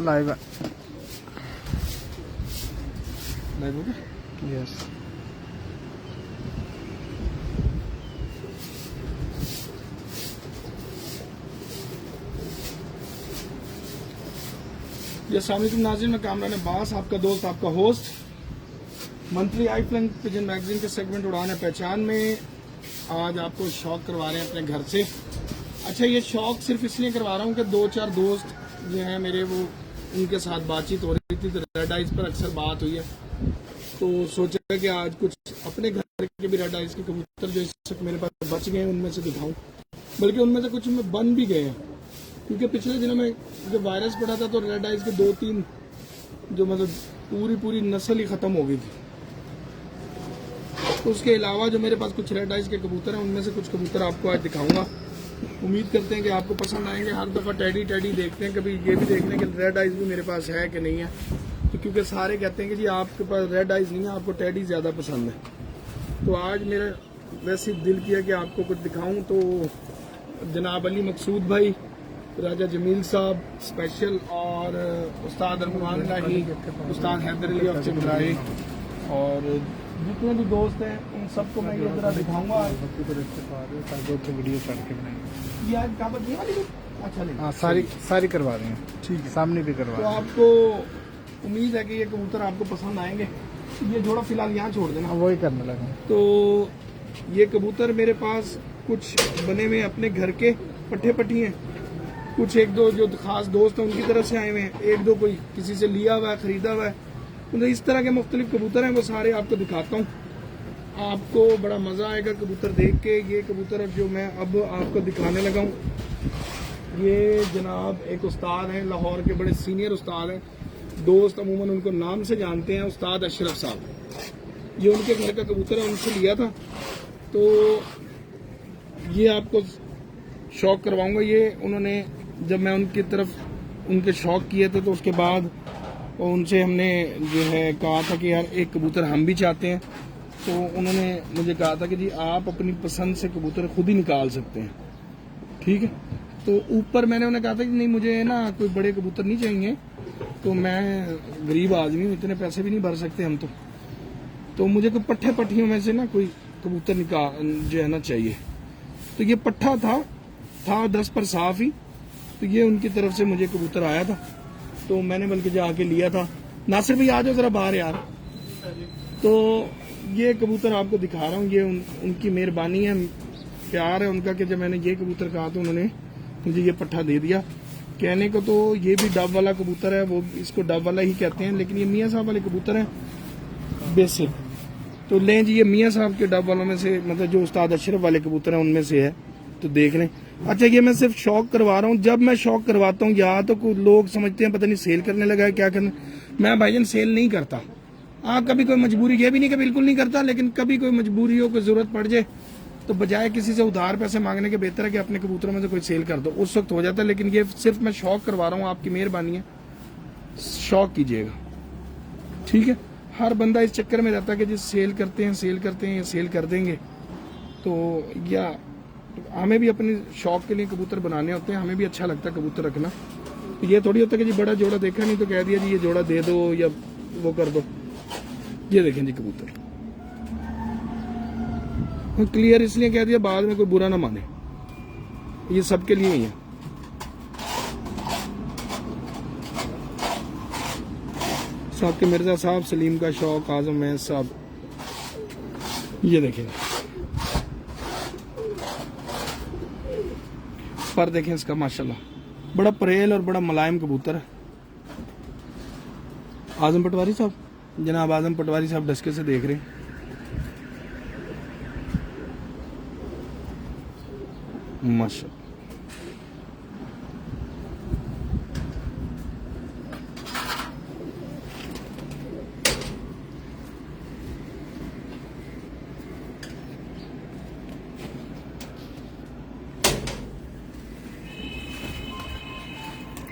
Live है। Live हो गया? यस। अस्सलाम वालेकुम नाज़रीन, मैं कामरान अब्बास, आपका दोस्त, आपका होस्ट। मंथली आई फ्लाइंग पिजन मैगजीन के सेगमेंट उड़ान पहचान में आज आपको शौक करवा रहे हैं अपने घर से। अच्छा, ये शौक सिर्फ इसलिए करवा रहा हूँ कि 2-4 दोस्त जो हैं मेरे, वो उनके साथ बातचीत हो रही थी तो रेड आइज़ पर अक्सर बात हुई है, तो सोचा कि आज कुछ अपने घर के भी रेड आइज़ के कबूतर जो इस वक्त मेरे पास बच गए हैं उनमें से दिखाऊँ, बल्कि उनमें से कुछ में बन भी गए हैं, क्योंकि पिछले दिनों में जब वायरस पड़ा था तो रेड आइज़ के 2-3 जो मतलब पूरी नस्ल ही ख़त्म हो गई थी। तो उसके अलावा जो मेरे पास कुछ रेड आइज़ के कबूतर हैं उनमें से कुछ कबूतर आपको आज दिखाऊंगा। उम्मीद करते हैं कि आपको पसंद आएंगे। हर दफ़ा टैडी देखते हैं, कभी ये भी देख लें कि रेड आइज़ भी मेरे पास है कि नहीं है, तो क्योंकि सारे कहते हैं कि जी आपके पास रेड आइज़ नहीं है, आपको टैडी ज़्यादा पसंद है। तो आज मेरा वैसे दिल किया कि आपको कुछ दिखाऊँ, तो जनाब अली मकसूद भाई, राजा जमील साहब स्पेशल, और उस्ताद अरमान राही, उस्ताद हैदर अली अफजल राही, और जितने भी दोस्त हैं उन सबको मैं ये जरा दिखाऊंगा। वीडियो चढ़ के बनाएंगे। ये आज काबत नहीं वाली? अच्छा नहीं, हाँ, सारी करवा रहे हैं। ठीक है, सामने भी करवा तो रहे हैं। आपको उम्मीद है कि ये कबूतर आपको पसंद आएंगे। ये जोड़ा फिलहाल यहाँ छोड़ देना, वही करने लगा। तो ये कबूतर मेरे पास कुछ बने हुए अपने घर के पट्टी हैं, कुछ 1-2 जो खास दोस्त हैं उनकी तरफ से आए हुए हैं, 1-2 कोई किसी से लिया हुआ है, खरीदा हुआ है। मतलब इस तरह के मुख्तलिफ कबूतर हैं, वो सारे आपको दिखाता हूँ। आपको बड़ा मज़ा आएगा कबूतर देख के। ये कबूतर जो मैं अब आपको दिखाने लगा हूँ, ये जनाब एक उस्ताद हैं, लाहौर के बड़े सीनियर उस्ताद हैं, दोस्त अमूमन उनको नाम से जानते हैं, उस्ताद अशरफ साहब। ये उनके घर का कबूतर है, उनसे लिया था, तो ये आपको शौक करवाऊँगा। ये उन्होंने जब मैं उनकी तरफ उनके शौक किए थे तो उसके बाद उनसे हमने जो है कहा था कि यार एक कबूतर हम भी चाहते हैं, तो उन्होंने मुझे कहा था कि जी आप अपनी पसंद से कबूतर खुद ही निकाल सकते हैं, ठीक है। तो ऊपर मैंने उन्हें कहा था कि नहीं, मुझे ना कोई बड़े कबूतर नहीं चाहिए, तो मैं गरीब आदमी हूँ, इतने पैसे भी नहीं भर सकते हम, तो मुझे कोई पट्टियों में से ना कोई कबूतर निकाल जो है ना चाहिए। तो ये पट्ठा था 10 पर साफ ही, तो ये उनकी तरफ से मुझे कबूतर आया था, तो मैंने बल्कि जाके लिया था। नासिर भाई आ जाओ जरा बाहर यार। तो ये कबूतर आपको दिखा रहा हूँ, ये उनकी मेहरबानी है, प्यार है उनका कि जब मैंने ये कबूतर कहा तो उन्होंने मुझे ये पट्ठा दे दिया। कहने को तो ये भी डब वाला कबूतर है, वो इसको डब वाला ही कहते हैं, लेकिन ये मियाँ साहब वाले कबूतर हैं बेसिक। तो लें जी, ये मियाँ साहब के डब वालों में से, मतलब जो उस्ताद अशरफ वाले कबूतर हैं उनमें से है, तो देख लें। अच्छा, ये मैं सिर्फ शौक करवा रहा हूँ। जब मैं शौक करवाता हूँ या तो कुछ लोग समझते हैं पता नहीं सेल करने लगा है, क्या करने, मैं भाईजान सेल नहीं करता। हाँ, कभी कोई मजबूरी, ये भी नहीं कि बिल्कुल नहीं करता, लेकिन कभी कोई मजबूरी हो, कोई जरूरत पड़ जाए, तो बजाय किसी से उधार पैसे मांगने के बेहतर है कि अपने कबूतरों में से कोई सेल कर दो, उस वक्त हो जाता है। लेकिन ये सिर्फ मैं शौक करवा रहा हूँ, आपकी मेहरबानी है, शौक कीजिएगा, ठीक है। हर बंदा इस चक्कर में रहता है कि जी सेल करते हैं या सेल कर देंगे, तो या हमें भी अपने शौक के लिए कबूतर बनाने होते हैं, हमें भी अच्छा लगता है कबूतर रखना। तो ये थोड़ी होता है कि जी बड़ा जोड़ा देखा नहीं तो कह दिया जी ये जोड़ा दे दो या वो कर दो। ये देखें जी कबूतर, क्लियर इसलिए कह दिया बाद में कोई बुरा ना माने, ये सबके लिए ही है। साकिब मिर्जा साहब, सलीम का शौक, आजम मैज साहब, ये देखें पर देखें इसका माशाल्लाह बड़ा परेल और बड़ा मुलायम कबूतर है। आजम पटवारी साहब, जनाब आजम पटवारी साहब डस्के से देख रहे हैं, माशाल्लाह।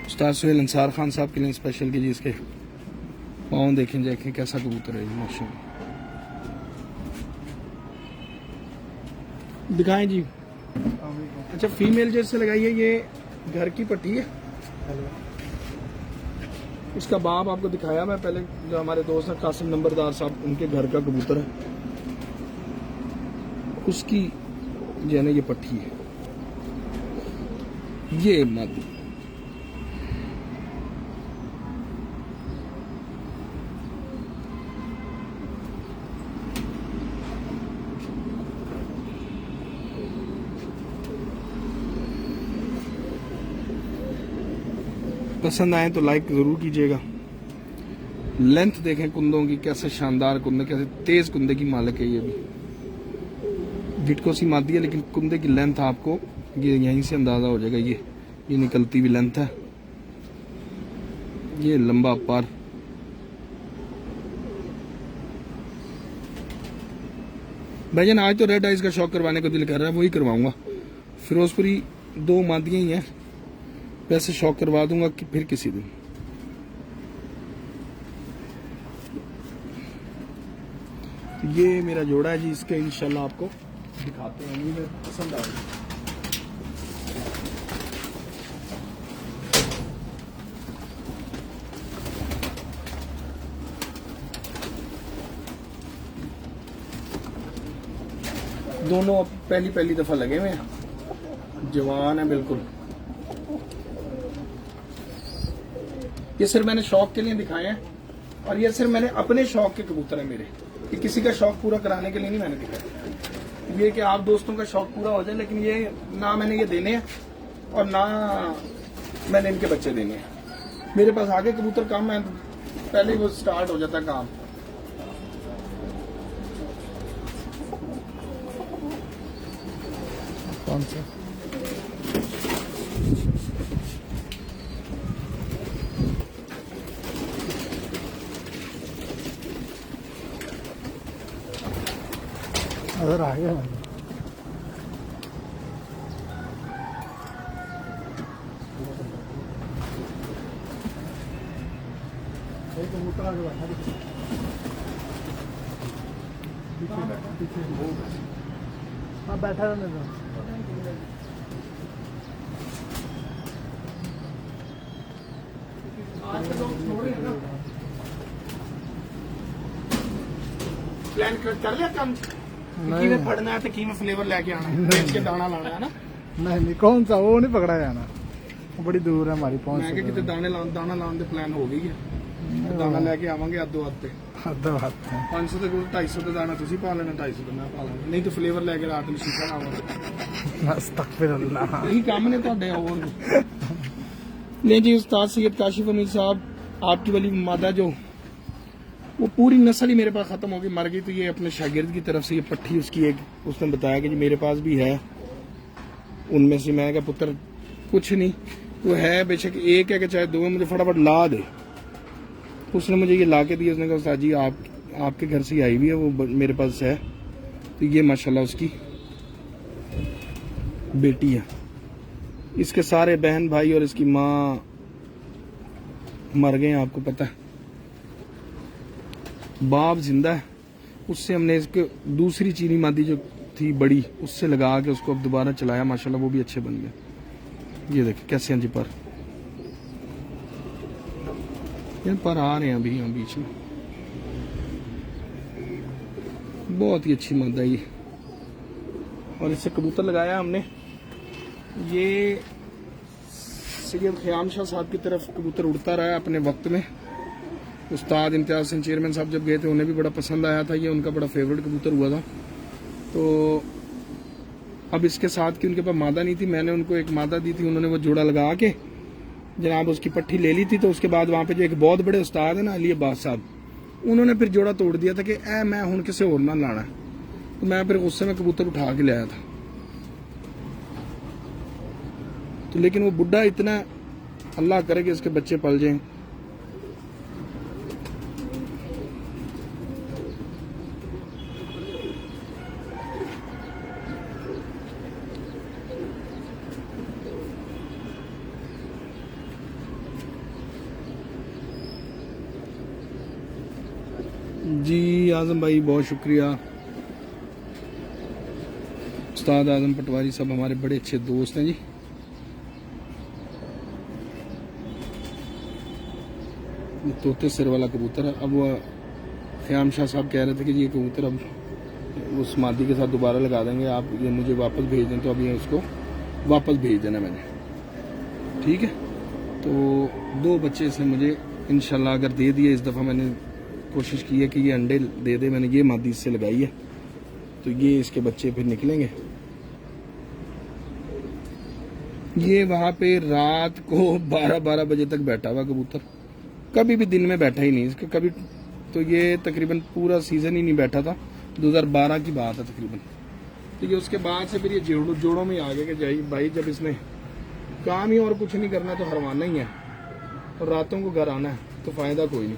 उस्ताद सुहेल अंसार खान साहब के लिए स्पेशल की जी, इसके पाँव देखें कैसा कबूतर है माशाल्लाह। दिखाएं जी। अच्छा, फीमेल जैसे लगाइए, ये घर की पट्टी है, उसका बाप आपको दिखाया मैं पहले, जो हमारे दोस्त हैं कासिम नंबरदार साहब, उनके घर का कबूतर है, उसकी जो है ना ये पट्टी है, ये मादी। पसंद आए तो लाइक जरूर कीजिएगा। लेंथ देखें कुंदों की, कैसे शानदार कुंदे, कैसे तेज कुंदे की मालिक है ये भी। डिटको सी मादी है लेकिन कुंदे की लेंथ आपको ये यहीं से अंदाजा हो जाएगा। ये निकलती हुई लेंथ है, ये लंबा पर। भाईजान आज तो रेड आइज का शौक करवाने को दिल कर रहा है, वही करवाऊंगा। फिरोजपुरी 2 मादियां ही हैं, वैसे शौक करवा दूंगा कि फिर किसी दिन। ये मेरा जोड़ा है जी, इसके इंशाल्लाह आपको दिखाते हैं, मुझे पसंद आ गया। दोनों अब पहली दफा लगे हुए हैं, जवान है बिल्कुल। ये सिर्फ मैंने शौक के लिए दिखाए हैं, और ये सिर्फ मैंने अपने शौक के कबूतर है मेरे, कि किसी का शौक पूरा कराने के लिए नहीं मैंने दिखाया। ये कि आप दोस्तों का शौक पूरा हो जाए, लेकिन ये ना मैंने ये देने हैं और ना मैंने इनके बच्चे देने हैं। मेरे पास आगे कबूतर कम है, पहले ही वो स्टार्ट हो जाता है काम। कौन सा? अगर आ गया कबूतर आगे बैठा, हाँ बैठा रहने दो। प्लान कर लिया काम, किਵੇਂ फड़ना है तो किਵੇਂ फ्लेवर लेके आना है, बेच के दाना लाना है ना। नहीं कौन सा, वो नहीं पकड़ा जाना, वो बड़ी दूर है हमारी पहुंच। मैं कितने दाना लाने ਦੇ प्लान हो गई है, दाना लेके आवांगे अद्धो हफ्ते। 500 ਤੇ 250 ਤੇ ਦਾਣਾ ਤੁਸੀਂ ਪਾ ਲੈਣਾ, 250 ਤੇ ਮੈਂ ਪਾ ਲੈਣਾ, ਨਹੀਂ ਤਾਂ ਫਲੇਵਰ ਲੈ ਕੇ ਰਾਤ ਨੂੰ ਸ਼ੀਸ਼ਾ ਲਾਵਾਂਗੇ। अस्तगफिरुल्लाह। यही काम ने ਤੁਹਾਡੇ और नहीं जी। उस्ताद सैयद काशिफ अमीर साहब, आपकी वाली मादा जो वो पूरी नस्ल ही मेरे पास खत्म हो गई, मर गई, तो ये अपने शागिर्द की तरफ से ये पट्टी उसकी एक, उसने बताया कि जी मेरे पास भी है, उनमें से मैं क्या पुत्र कुछ नहीं, वो है बेशक एक है कि चाहे 2 है, मुझे फटाफट ला दे। उसने मुझे ये ला के दिया, उसने कहा उस्ताद जी आपके घर से ही आई हुई है, वो मेरे पास है। तो ये माशाल्लाह उसकी बेटी है। इसके सारे बहन भाई और इसकी माँ मर गए हैं, आपको पता है। बाप जिंदा है, उससे हमने इसके दूसरी चीनी मादी जो थी बड़ी, उससे लगा के उसको अब दोबारा चलाया, माशाल्लाह वो भी अच्छे बन गए। ये देखिए कैसे हैं जी पर आ रहे हैं अभी यहाँ बीच में, बहुत ही अच्छी मादा ये। और इससे कबूतर लगाया हमने, ये सैयद ख़याम शाह साहब की तरफ कबूतर उड़ता रहा है अपने वक्त में। उस्ताद इम्तियाज़ सिंह चेयरमैन साहब जब गए थे, उन्हें भी बड़ा पसंद आया था, ये उनका बड़ा फेवरेट कबूतर हुआ था। तो अब इसके साथ की उनके पास मादा नहीं थी, मैंने उनको एक मादा दी थी, उन्होंने वो जोड़ा लगा के जनाब उसकी पट्टी ले ली थी। तो उसके बाद वहाँ पे जो एक बहुत बड़े उस्ताद है ना अली अब्बास साहब, उन्होंने फिर जोड़ा तोड़ दिया था कि मैं हूँ किसी और ना लाना। तो मैं फिर गुस्से में कबूतर उठा के लाया था। तो लेकिन वो बुढ़ा इतना, अल्लाह करे कि इसके बच्चे पल जाएं। जी आजम भाई बहुत शुक्रिया। उस्ताद आजम पटवारी साहब हमारे बड़े अच्छे दोस्त हैं जी। ये तोते सिर वाला कबूतर है। अब वो ख्याम शाह साहब कह रहे थे कि ये कबूतर अब उस मादी के साथ दोबारा लगा देंगे, आप ये मुझे वापस भेज दें, तो अब ये उसको वापस भेज देना मैंने, ठीक है। तो 2 बच्चे इसने मुझे इंशाल्लाह अगर दे दिए, इस दफ़ा मैंने कोशिश की है कि ये अंडे दे दे, मैंने ये मादी इससे लगाई है, तो ये इसके बच्चे फिर निकलेंगे। ये वहाँ पे रात को 12-12 बजे तक बैठा हुआ कबूतर, कभी भी दिन में बैठा ही नहीं इसका कभी, तो ये तकरीबन पूरा सीज़न ही नहीं बैठा था, 2012 की बात है तकरीबन। तो ये उसके बाद से फिर ये जोड़ों में आ गया कि जाइए भाई, जब इसने काम ही और कुछ नहीं करना तो हरवाना ही है और रातों को घर आना है, तो फ़ायदा कोई नहीं।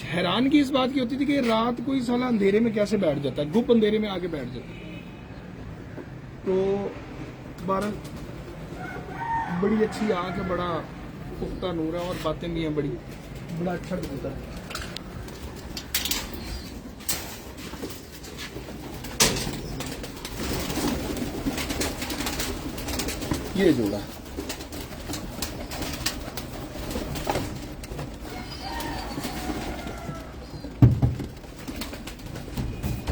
हैरान की इस बात की होती थी कि रात को ही साला अंधेरे में कैसे बैठ जाता है, गुप अंधेरे में आके बैठ जाता है। तो 12 बड़ी अच्छी आँख है, बड़ा पुख्ता नूर है और बातें भी हैं बड़ा अच्छा कबूतर है। ये जोड़ा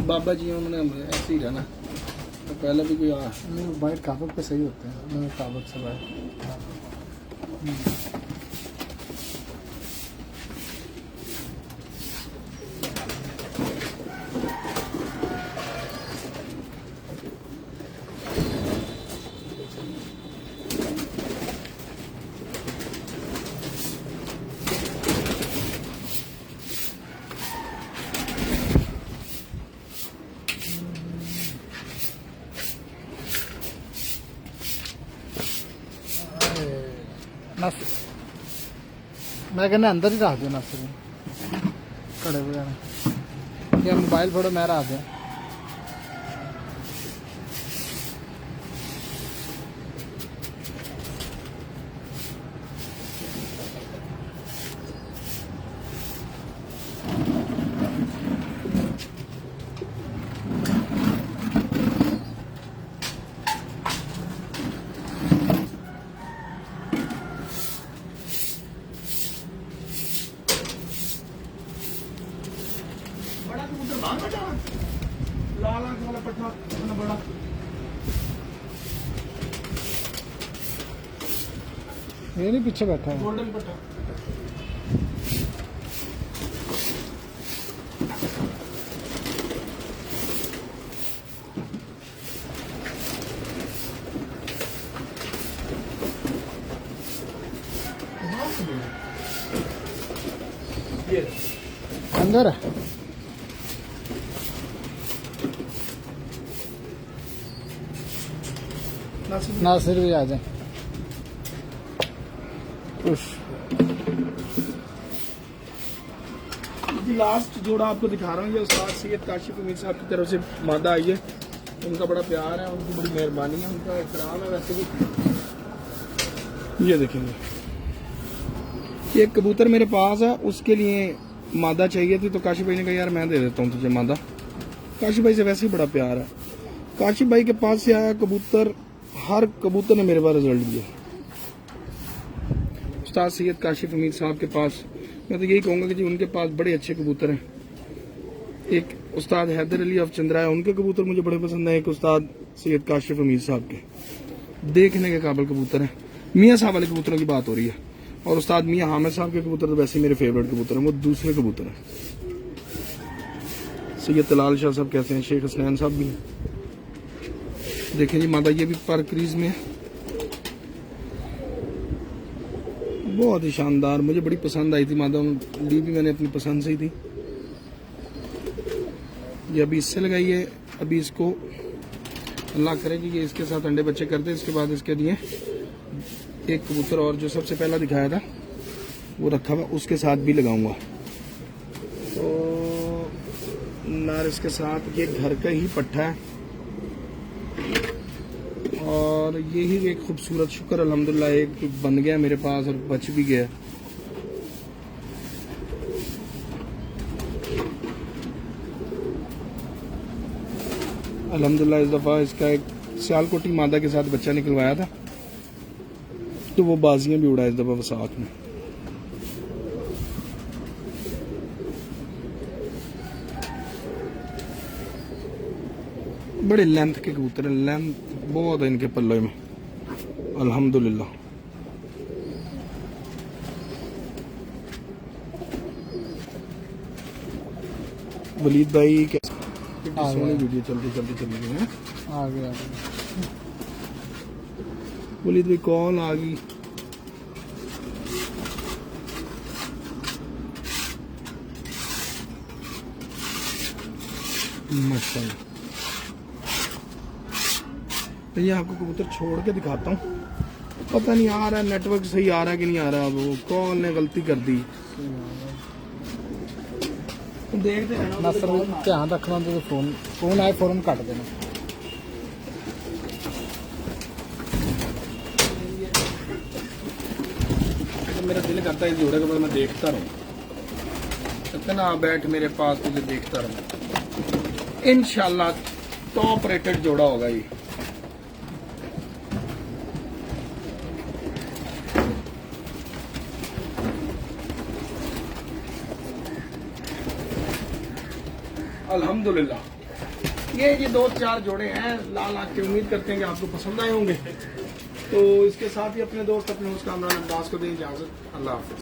बाबा जी उन्होंने ऐसे ही रहना, तो पहले भी कोई वाइट काबक पे सही होते हैं, काबक से वाइट। मैं कहना अंदर ही रख दो नर्सरी कड़े वगैरह, या मोबाइल फोटो मैं रख दें। बड़ा कबूतर बाहर बैठा है, लाल आंख वाला पट्टा इतना बड़ा। ये नहीं पीछे बैठा है, गोल्डन पट्टा। ये अंदर है। नासिर भी आ जाए। लास्ट जोड़ा आपको दिखा रहा हूँ, ये उस्ताद सैयद काशिफ उमीद साहब की तरफ से मादा आई है, उनका बड़ा प्यार है, उनकी बड़ी मेहरबानी है, उनका एहतराम है। वैसे भी ये देखेंगे, एक कबूतर मेरे पास है, उसके लिए मादा चाहिए थी, तो काशिफ भाई ने कहा यार मैं दे देता हूँ तुझे मादा। काशिफ भाई से वैसे ही बड़ा प्यार है। काशिफ भाई के पास से आया कबूतर, हर कबूतर ने मेरे पास रिजल्ट दिया। उस्ताद सैयद काशिफ उमीद साहब के पास मैं तो यही कहूँगा कि जी उनके पास बड़े अच्छे कबूतर हैं। एक उस्ताद हैदर अली ऑफ चंद्रा है, उनके कबूतर मुझे बड़े पसंद है। एक उस्ताद सैयद काशिफ उमीद साहब के देखने के काबिल कबूतर है। मियाँ साहब वाले कबूतरों की बात हो रही है, और उस्ताद मियाँ हामिद साहब के कबूतर तो वैसे मेरे फेवरेट कबूतर हैं, वो दूसरे कबूतर हैं। सैयद तलाल शाह साहब कहते हैं, शेख हसनैन साहब भी हैं। देखें जी मादा ये भी पर क्रीज में है, बहुत ही शानदार, मुझे बड़ी पसंद आई थी मादा, ली भी मैंने अपनी पसंद से ही थी। ये अभी इससे लगाई है, अभी इसको अल्लाह करे कि ये इसके साथ अंडे बच्चे कर दे, इसके बाद इसके लिए एक कबूतर और जो सबसे पहला दिखाया था वो रखा हुआ, उसके साथ भी लगाऊंगा। तो नार इसके साथ ये घर का ही पट्टा है, और यही एक खूबसूरत, शुक्र अल्हम्दुलिल्लाह एक बन गया मेरे पास और बच भी गया। अल्हम्दुलिल्लाह इस दफ़ा इसका एक सियालकोटी मादा के साथ बच्चा निकलवाया था, तो वो बाजियां भी उड़ा इस दफ़ा वसात में। बड़े लेंथ के कबूतर हैं, लेंथ बहुत है इनके पल्ले में अल्हम्दुलिल्लाह। वलीद भाई कैसे आ सोनी गया। वीडियो चलती चलती चली गई है। आ गया। वलीद भाई कॉल आ गई। माशाल्लाह। ये आपको कबूतर छोड़ के दिखाता हूँ, पता नहीं आ रहा है नेटवर्क सही आ रहा है कि नहीं आ रहा। वो कॉल ने गलती कर दी। देखते रहना नासर ध्यान रखना तो फोन आए फौरन काट देना। तो मेरा दिल करता है जोड़े के बाद मैं देखता रहूं, इतना बैठ मेरे पास तुझे देखता रहूं। इंशाल्लाह टॉप रेटेड जोड़ा होगा ये। अल्हम्दुलिल्लाह। ये 2-4 जोड़े हैं लाल आँख के, उम्मीद करते हैं कि आपको पसंद आए होंगे। तो इसके साथ ही अपने दोस्त अपने उस कामरान अब्बास को दें इजाज़त। अल्लाह हाफ़िज़।